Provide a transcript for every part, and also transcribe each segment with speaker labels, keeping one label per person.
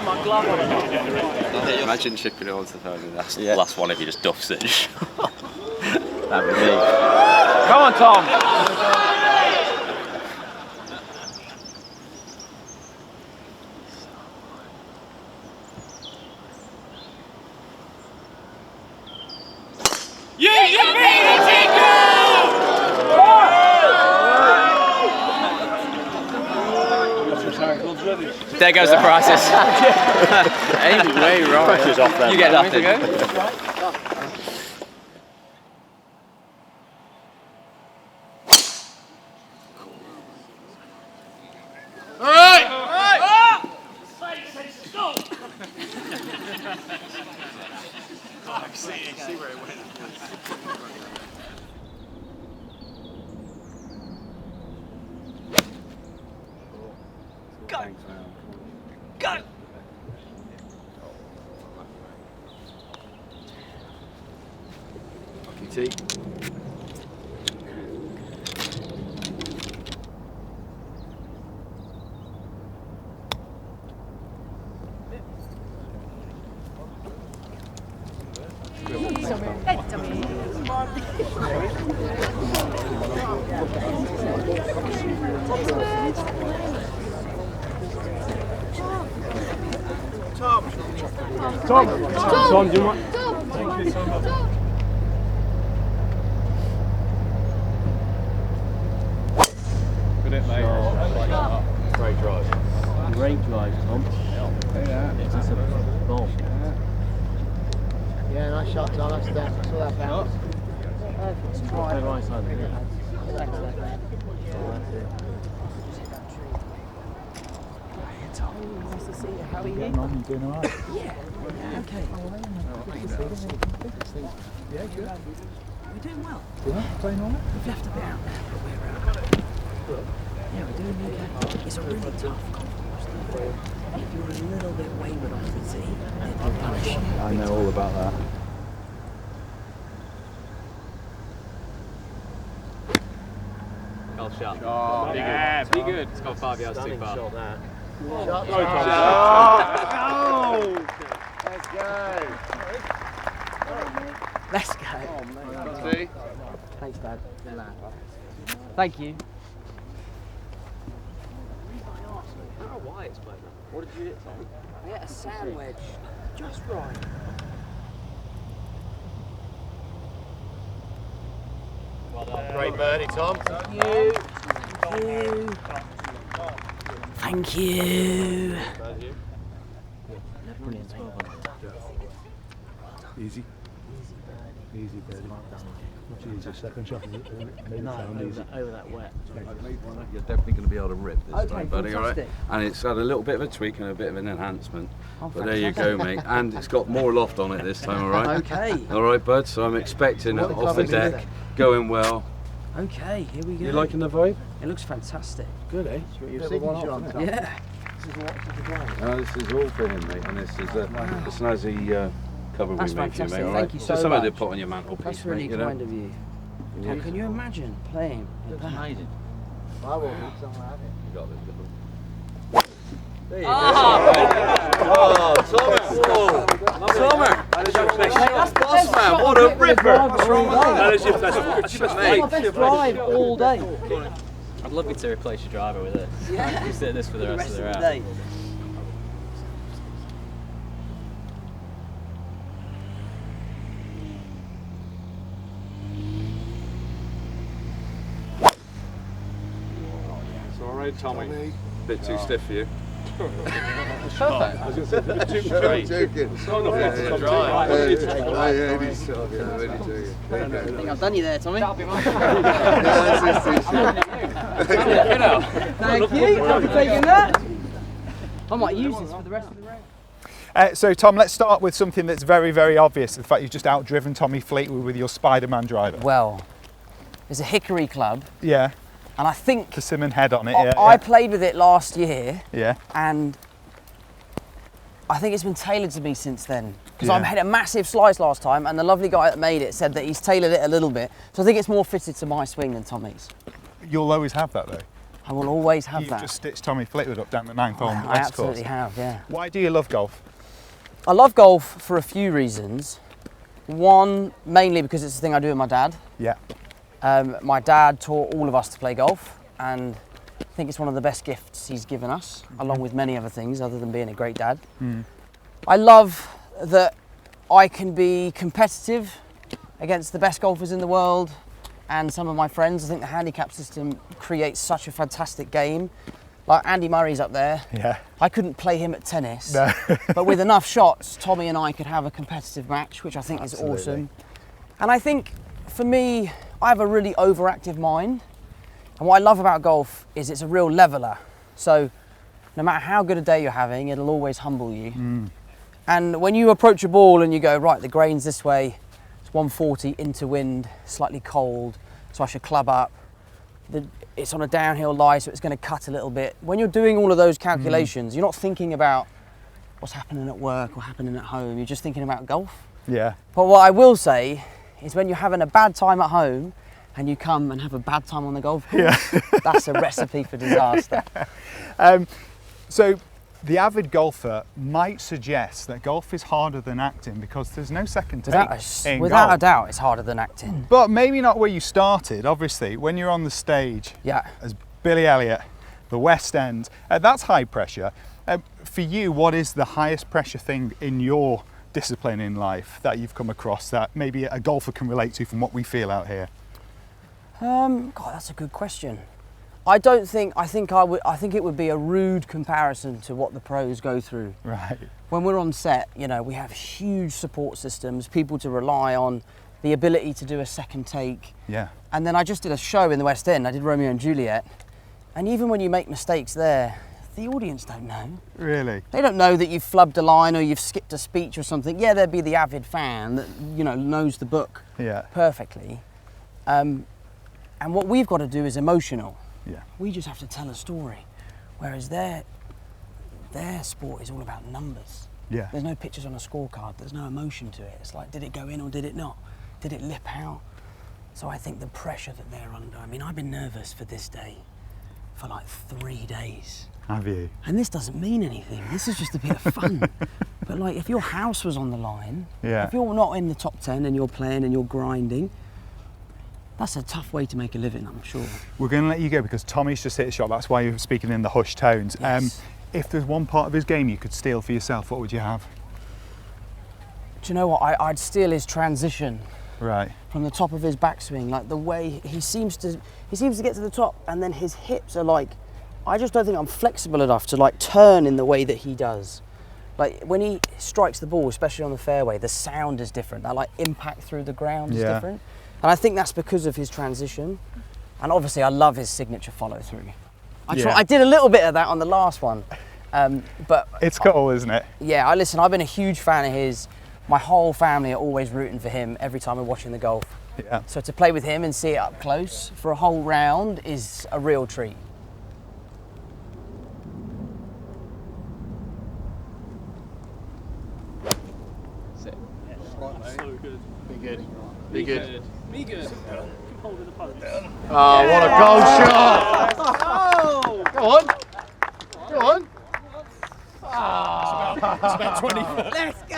Speaker 1: my glove on.
Speaker 2: Imagine chipping it onto the phone and that's the last one if he just duffs it. That would be.
Speaker 1: Come on, Tom.
Speaker 2: There goes the prices. Anyway, right.
Speaker 3: Pressure's off there.
Speaker 2: You get nothing.
Speaker 3: See where it went.
Speaker 1: Go! Go!
Speaker 3: Lucky T. Tom, do you want? Thank you so much. Good it, mate. Great drive.
Speaker 4: Great drive, Tom.
Speaker 3: Yeah.
Speaker 4: It's just a bomb.
Speaker 5: Yeah, nice shot, Tom. That's that. I saw that bounce.
Speaker 4: Play right side.
Speaker 5: Nice to see you. How are you?
Speaker 4: Getting on, doing all right.
Speaker 5: Yeah. Okay.
Speaker 4: Yeah, good.
Speaker 5: We're doing well.
Speaker 4: Yeah, playing all right.
Speaker 5: We've left a bit out there, but yeah, we're doing okay. It's a really tough conference. If you're a little bit wayward off the tee, they'll punish you.
Speaker 4: I know all about that.
Speaker 2: Well shot.
Speaker 3: Oh,
Speaker 1: Yeah, be good.
Speaker 2: It's gone 5 yards too far.
Speaker 5: Shot. Let's go.
Speaker 3: See?
Speaker 5: Thanks, Dad. Thank you.
Speaker 2: Why it's playing that? What did you hit, Tom?
Speaker 5: I hit a sand wedge. Just right.
Speaker 2: Well done.
Speaker 3: Great birdie, Tom.
Speaker 5: Thank you. Thank you. Brilliant, mate.
Speaker 4: Easy. Easy, birdie. Jeez, second shot.
Speaker 5: Over that wet.
Speaker 6: You're definitely going to be able to rip this
Speaker 5: Okay,
Speaker 6: time, buddy, all right?
Speaker 5: fantastic.
Speaker 6: And it's had a little bit of a tweak and a bit of an enhancement.
Speaker 5: Oh,
Speaker 6: But there you go, mate. And it's got more loft on it this time, all right?
Speaker 5: Okay.
Speaker 6: All right, bud. So I'm expecting it
Speaker 5: What
Speaker 6: off the
Speaker 5: colour is
Speaker 6: deck,
Speaker 5: it?
Speaker 6: going well.
Speaker 5: Okay, here we go.
Speaker 6: You liking the vibe?
Speaker 5: It looks fantastic.
Speaker 4: Good, eh?
Speaker 5: Yeah.
Speaker 6: This is all for him, mate. And this is a snazzy cover
Speaker 5: That's
Speaker 6: we made for you,
Speaker 5: fantastic.
Speaker 6: mate. All
Speaker 5: Thank
Speaker 6: right?
Speaker 5: you
Speaker 6: Just
Speaker 5: so
Speaker 6: something to
Speaker 5: much.
Speaker 6: put on your mantelpiece,
Speaker 5: That's really
Speaker 6: mate. You know?
Speaker 5: kind of you. Tom, can you imagine playing?
Speaker 4: Looks amazing.
Speaker 5: I will need some of it.
Speaker 6: You got this.
Speaker 2: There you go.
Speaker 1: Summer!
Speaker 5: That's boss
Speaker 6: man, what a ripper!
Speaker 1: That is your best.
Speaker 5: That's my best drive all day.
Speaker 2: I'd love you to replace your driver with this.
Speaker 5: Yeah.
Speaker 2: You sit this for the rest of the round.
Speaker 5: day.
Speaker 6: It's all right, Tommy. Bit too stiff for you.
Speaker 3: I'm
Speaker 5: I've done you there, Tommy. Thank you. I'll be taking that. I might use this for the rest of the round.
Speaker 7: So Tom, let's start with something that's very, very obvious. The fact you've just outdriven Tommy Fleetwood with your Spider-Man driver.
Speaker 5: Well, there's a hickory club.
Speaker 7: Yeah.
Speaker 5: And I think
Speaker 7: Persimmon head on it,
Speaker 5: I played with it last year.
Speaker 7: Yeah.
Speaker 5: And I think it's been tailored to me since then. Because
Speaker 7: Yeah.
Speaker 5: I had a massive slice last time and the lovely guy that made it said that he's tailored it a little bit. So I think it's more fitted to my swing than Tommy's.
Speaker 7: You'll always have that though.
Speaker 5: I will always have
Speaker 7: You've
Speaker 5: that.
Speaker 7: just stitched Tommy Fleetwood up down the 9th hole on the
Speaker 5: I
Speaker 7: West
Speaker 5: absolutely
Speaker 7: course.
Speaker 5: have, yeah.
Speaker 7: Why do you love golf?
Speaker 5: I love golf for a few reasons. One, mainly because it's the thing I do with my dad.
Speaker 7: Yeah.
Speaker 5: My dad taught all of us to play golf, and I think it's one of the best gifts he's given us, along with many other things other than being a great dad. I love that I can be competitive against the best golfers in the world and some of my friends. I think the handicap system creates such a fantastic game. Like Andy Murray's up there.
Speaker 7: Yeah.
Speaker 5: I couldn't play him at tennis,
Speaker 7: No.
Speaker 5: but with enough shots, Tommy and I could have a competitive match, which I think is awesome. And I think for me, I have a really overactive mind. And what I love about golf is it's a real leveler. So no matter how good a day you're having, it'll always humble you. And when you approach a ball and you go, right, the grain's this way, it's 140 into wind, slightly cold, so I should club up. It's on a downhill lie, so it's going to cut a little bit. When you're doing all of those calculations, you're not thinking about what's happening at work or happening at home. You're just thinking about golf.
Speaker 7: Yeah.
Speaker 5: But what I will say is when you're having a bad time at home and you come and have a bad time on the golf course, that's a recipe for disaster.
Speaker 7: So the avid golfer might suggest that golf is harder than acting because there's no second take in
Speaker 5: Without a
Speaker 7: golf.
Speaker 5: doubt, it's harder than acting.
Speaker 7: But maybe not where you started, obviously. When you're on the stage as Billy Elliot, the West End, that's high pressure. For you, what is the highest pressure thing in your discipline in life that you've come across that maybe a golfer can relate to from what we feel out here?
Speaker 5: God, that's a good question. I think it would be a rude comparison to what the pros go through.
Speaker 7: Right.
Speaker 5: When we're on set, you know, we have huge support systems, people to rely on, the ability to do a second take.
Speaker 7: Yeah.
Speaker 5: And then I just did a show in the West End. I did Romeo and Juliet. And even when you make mistakes there, the audience don't know.
Speaker 7: Really?
Speaker 5: They don't know that you've flubbed a line or you've skipped a speech or something. Yeah, there'd be the avid fan that, you know, knows the book perfectly. And what we've got to do is emotional.
Speaker 7: Yeah.
Speaker 5: We just have to tell a story. Whereas their sport is all about numbers.
Speaker 7: Yeah.
Speaker 5: There's no pictures on a scorecard. There's no emotion to it. It's like, did it go in or did it not? Did it lip out? So I think the pressure that they're under, I mean, I've been nervous for this day for like 3 days.
Speaker 7: Have you?
Speaker 5: And this doesn't mean anything. This is just a bit of fun. But like, if your house was on the line, if you're not in the top 10 and you're playing and you're grinding, that's a tough way to make a living, I'm sure.
Speaker 7: We're going to let you go because Tommy's just hit a shot. That's why you're speaking in the hushed tones.
Speaker 5: Yes.
Speaker 7: If there's one part of his game you could steal for yourself, what would you have?
Speaker 5: Do you know what? I'd steal his transition.
Speaker 7: Right.
Speaker 5: From the top of his backswing, like the way he seems to get to the top, and then his hips are like, I just don't think I'm flexible enough to like turn in the way that he does. Like when he strikes the ball, especially on the fairway, the sound is different. That like impact through the ground is different. And I think that's because of his transition. And obviously I love his signature follow through. I did a little bit of that on the last one. But
Speaker 7: it's cool, isn't it?
Speaker 5: Yeah, I've been a huge fan of his. My whole family are always rooting for him every time we're watching the golf.
Speaker 7: Yeah.
Speaker 5: So to play with him and see it up close for a whole round is a real treat.
Speaker 1: Sit.
Speaker 3: So good.
Speaker 1: Be good.
Speaker 3: Be good.
Speaker 1: Be good.
Speaker 3: Oh, what a goal shot! Oh! Go on. Go on.
Speaker 1: It's about 20 foot.
Speaker 5: Let's go!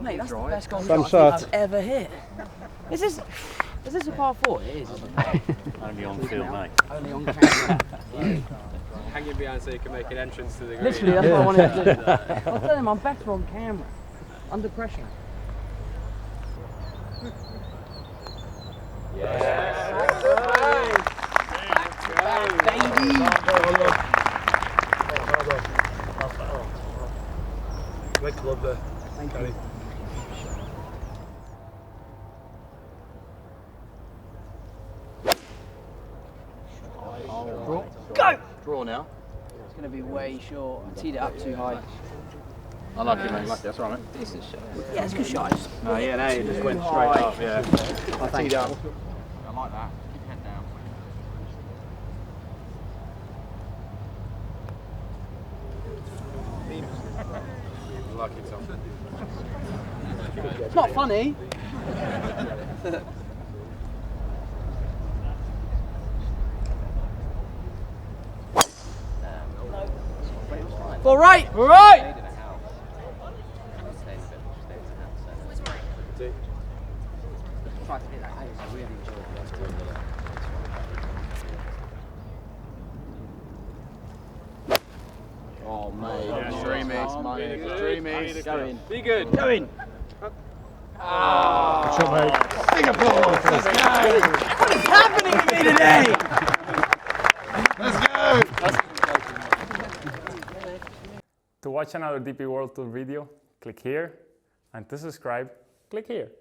Speaker 5: Mate, that's the best golf
Speaker 4: Fun
Speaker 5: shot I
Speaker 4: shot.
Speaker 5: think I've ever hit. Is this a par 4? It is, isn't it?
Speaker 2: Only on field, mate.
Speaker 5: Only on camera.
Speaker 1: Hanging behind so you can make an entrance to the green.
Speaker 5: Literally, that's what I wanted to do. I'll tell him I'm better on camera. Under pressure.
Speaker 4: Great club there.
Speaker 5: Thank you. Go!
Speaker 3: Draw now.
Speaker 5: It's going to be way short. I teed it up too high.
Speaker 3: I like it, mate. Like it. That's all right, mate.
Speaker 5: Decent shot. Yeah, it's a good shot.
Speaker 3: No, yeah, no, you just went straight up, yeah. I teed up.
Speaker 1: I like that. Keep your head down.
Speaker 3: I like it, Tom.
Speaker 5: It's not funny. For right.
Speaker 3: For right.
Speaker 2: Oh, mate.
Speaker 3: Yeah, dreamies, money. Dreamies.
Speaker 1: Go in. Be good.
Speaker 3: Go in.
Speaker 4: Good shot, mate.
Speaker 3: Big applause. Let's go.
Speaker 5: What is happening to me today?
Speaker 3: Let's go.
Speaker 8: To watch another DP World Tour video, click here, and to subscribe, click here.